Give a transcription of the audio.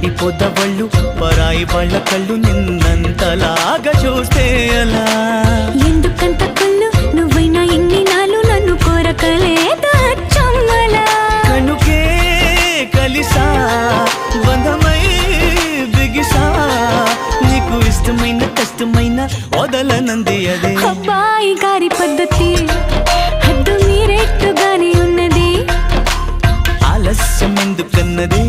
మండిపోద్దవళ్ళు పరాయి వాళ్ళ కళ్ళు నిన్నంతలాగా చూస్తే అలా ఎందుకంత కళ్ళు నువ్వైనా ఎన్ని నాలు నన్ను కోరకలేదా చమ్మలా కనుకే కలిసా బంధమై బిగిసా నీకు ఇష్టమైన కష్టమైన వదలనంది అదే అబ్బాయి గారి పద్ధతి హద్దు మీరెట్టుగానే ఉన్నది ఆలస్యం ఎందుకన్నదే